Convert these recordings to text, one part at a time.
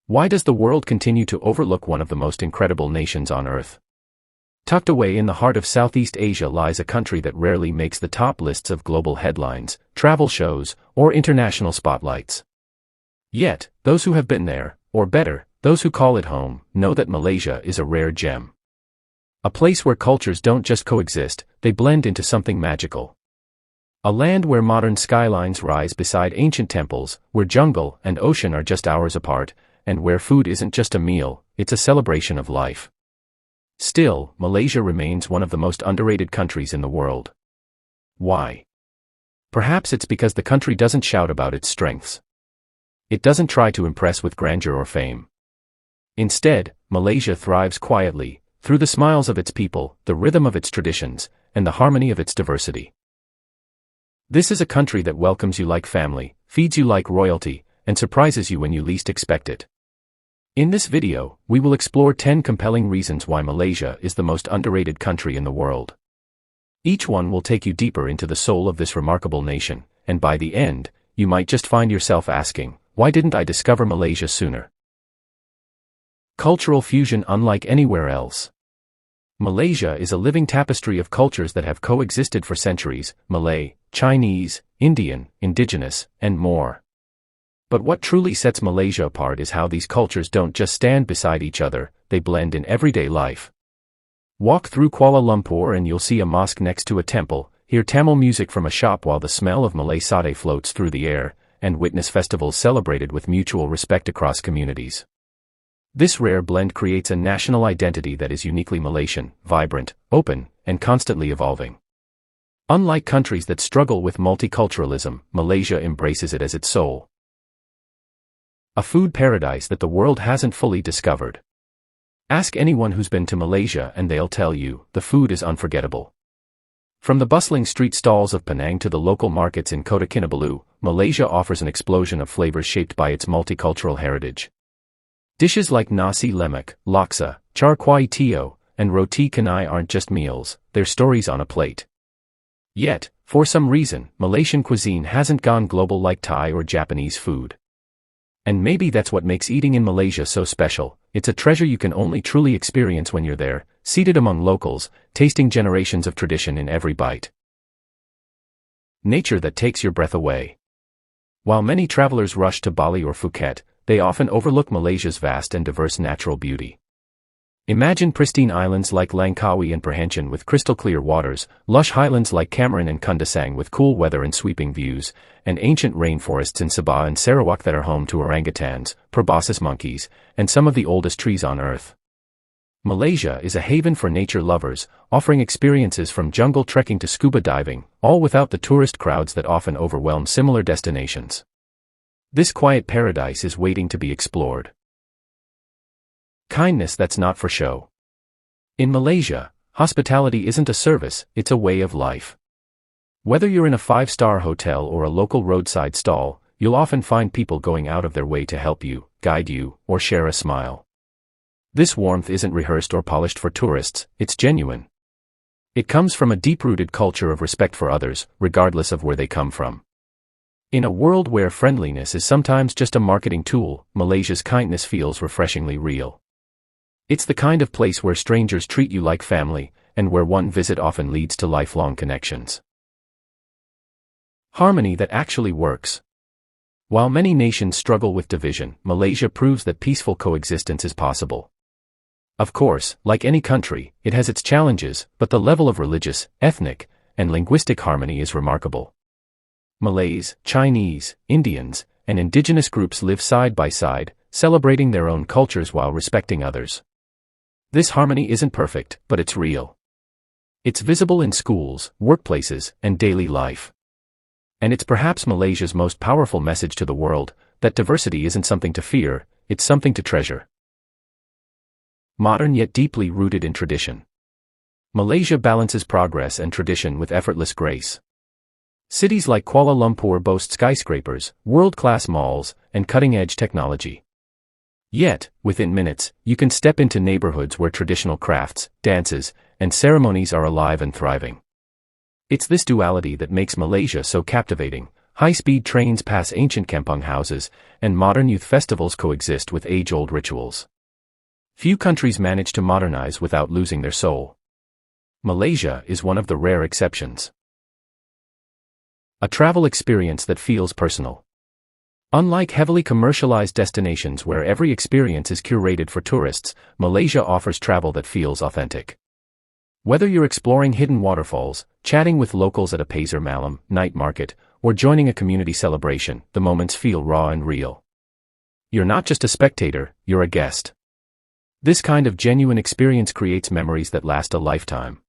Why does the world continue to overlook one of the most incredible nations on Earth? Tucked away in the heart of Southeast Asia lies a country that rarely makes the top lists of global headlines, travel shows, or international spotlights. Yet, those who have been there, or better, those who call it home, know that Malaysia is a rare gem. A place where cultures don't just coexist, they blend into something magical. A land where modern skylines rise beside ancient temples, where jungle and ocean are just hours apart, and where food isn't just a meal, it's a celebration of life. Still, Malaysia remains one of the most underrated countries in the world. Why? Perhaps it's because the country doesn't shout about its strengths. It doesn't try to impress with grandeur or fame. Instead, Malaysia thrives quietly, through the smiles of its people, the rhythm of its traditions, and the harmony of its diversity. This is a country that welcomes you like family, feeds you like royalty, and surprises you when you least expect it. In this video, we will explore 10 compelling reasons why Malaysia is the most underrated country in the world. Each one will take you deeper into the soul of this remarkable nation, and by the end, you might just find yourself asking, why didn't I discover Malaysia sooner? Cultural fusion unlike anywhere else. Malaysia is a living tapestry of cultures that have coexisted for centuries: Malay, Chinese, Indian, indigenous, and more. But what truly sets Malaysia apart is how these cultures don't just stand beside each other, they blend in everyday life. Walk through Kuala Lumpur and you'll see a mosque next to a temple, hear Tamil music from a shop while the smell of Malay satay floats through the air, and witness festivals celebrated with mutual respect across communities. This rare blend creates a national identity that is uniquely Malaysian, vibrant, open, and constantly evolving. Unlike countries that struggle with multiculturalism, Malaysia embraces it as its soul. A food paradise that the world hasn't fully discovered. Ask anyone who's been to Malaysia and they'll tell you, the food is unforgettable. From the bustling street stalls of Penang to the local markets in Kota Kinabalu, Malaysia offers an explosion of flavors shaped by its multicultural heritage. Dishes like nasi lemak, laksa, char kway teow, and roti canai aren't just meals, they're stories on a plate. Yet, for some reason, Malaysian cuisine hasn't gone global like Thai or Japanese food. And maybe that's what makes eating in Malaysia so special. It's a treasure you can only truly experience when you're there, seated among locals, tasting generations of tradition in every bite. Nature that takes your breath away. While many travelers rush to Bali or Phuket, they often overlook Malaysia's vast and diverse natural beauty. Imagine pristine islands like Langkawi and Perhentian with crystal-clear waters, lush highlands like Cameron and Kundasang with cool weather and sweeping views, and ancient rainforests in Sabah and Sarawak that are home to orangutans, proboscis monkeys, and some of the oldest trees on Earth. Malaysia is a haven for nature lovers, offering experiences from jungle trekking to scuba diving, all without the tourist crowds that often overwhelm similar destinations. This quiet paradise is waiting to be explored. Kindness that's not for show. In Malaysia, hospitality isn't a service, it's a way of life. Whether you're in a 5-star hotel or a local roadside stall, you'll often find people going out of their way to help you, guide you, or share a smile. This warmth isn't rehearsed or polished for tourists, it's genuine. It comes from a deep-rooted culture of respect for others, regardless of where they come from. In a world where friendliness is sometimes just a marketing tool, Malaysia's kindness feels refreshingly real. It's the kind of place where strangers treat you like family, and where one visit often leads to lifelong connections. Harmony that actually works. While many nations struggle with division, Malaysia proves that peaceful coexistence is possible. Of course, like any country, it has its challenges, but the level of religious, ethnic, and linguistic harmony is remarkable. Malays, Chinese, Indians, and indigenous groups live side by side, celebrating their own cultures while respecting others. This harmony isn't perfect, but it's real. It's visible in schools, workplaces, and daily life. And it's perhaps Malaysia's most powerful message to the world, that diversity isn't something to fear, it's something to treasure. Modern yet deeply rooted in tradition. Malaysia balances progress and tradition with effortless grace. Cities like Kuala Lumpur boast skyscrapers, world-class malls, and cutting-edge technology. Yet, within minutes, you can step into neighborhoods where traditional crafts, dances, and ceremonies are alive and thriving. It's this duality that makes Malaysia so captivating, High-speed trains pass ancient kampung houses, and modern youth festivals coexist with age-old rituals. Few countries manage to modernize without losing their soul. Malaysia is one of the rare exceptions. A travel experience that feels personal. Unlike heavily commercialized destinations where every experience is curated for tourists, Malaysia offers travel that feels authentic. Whether you're exploring hidden waterfalls, chatting with locals at a Pasar Malam night market, or joining a community celebration, the moments feel raw and real. You're not just a spectator, you're a guest. This kind of genuine experience creates memories that last a lifetime.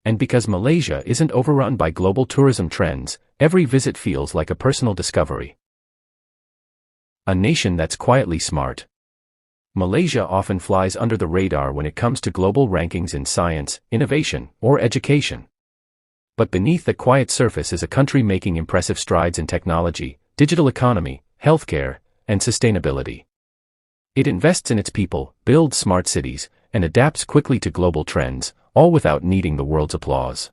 And because Malaysia isn't overrun by global tourism trends, every visit feels like a personal discovery. A nation that's quietly smart. Malaysia often flies under the radar when it comes to global rankings in science, innovation, or education. But beneath the quiet surface is a country making impressive strides in technology, digital economy, healthcare, and sustainability. It invests in its people, builds smart cities, and adapts quickly to global trends, all without needing the world's applause.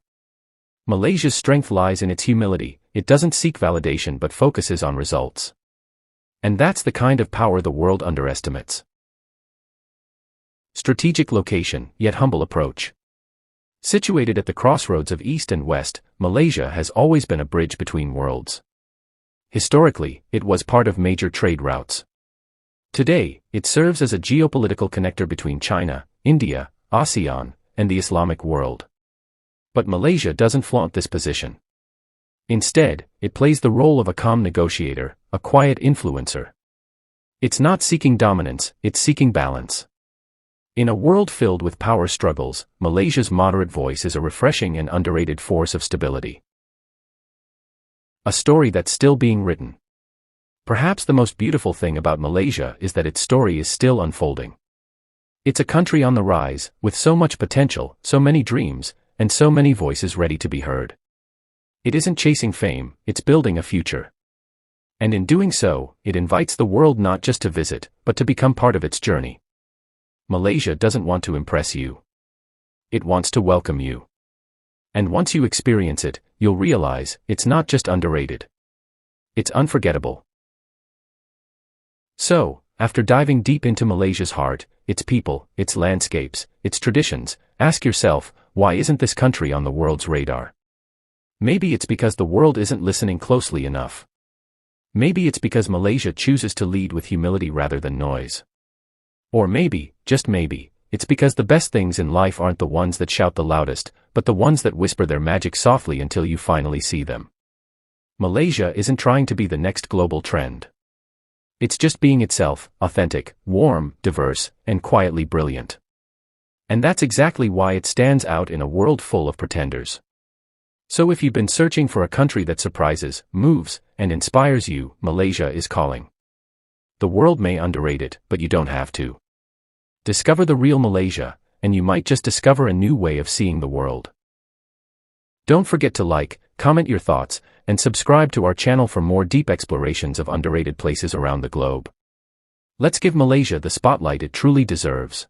Malaysia's strength lies in its humility. It doesn't seek validation but focuses on results. And that's the kind of power the world underestimates. Strategic location, yet humble approach. Situated at the crossroads of East and West, Malaysia has always been a bridge between worlds. Historically, it was part of major trade routes. Today, it serves as a geopolitical connector between China, India, ASEAN, and the Islamic world. But Malaysia doesn't flaunt this position. Instead, it plays the role of a calm negotiator, a quiet influencer. It's not seeking dominance, it's seeking balance. In a world filled with power struggles, Malaysia's moderate voice is a refreshing and underrated force of stability. A story that's still being written. Perhaps the most beautiful thing about Malaysia is that its story is still unfolding. It's a country on the rise, with so much potential, so many dreams, and so many voices ready to be heard. It isn't chasing fame, it's building a future. And in doing so, it invites the world not just to visit, but to become part of its journey. Malaysia doesn't want to impress you. It wants to welcome you. And once you experience it, you'll realize it's not just underrated. It's unforgettable. So, after diving deep into Malaysia's heart, its people, its landscapes, its traditions, ask yourself, why isn't this country on the world's radar? Maybe it's because the world isn't listening closely enough. Maybe it's because Malaysia chooses to lead with humility rather than noise. Or maybe, just maybe, it's because the best things in life aren't the ones that shout the loudest, but the ones that whisper their magic softly until you finally see them. Malaysia isn't trying to be the next global trend. It's just being itself, authentic, warm, diverse, and quietly brilliant. And that's exactly why it stands out in a world full of pretenders. So if you've been searching for a country that surprises, moves, and inspires you, Malaysia is calling. The world may underrate it, but you don't have to. Discover the real Malaysia, and you might just discover a new way of seeing the world. Don't forget to like, comment your thoughts, and subscribe to our channel for more deep explorations of underrated places around the globe. Let's give Malaysia the spotlight it truly deserves.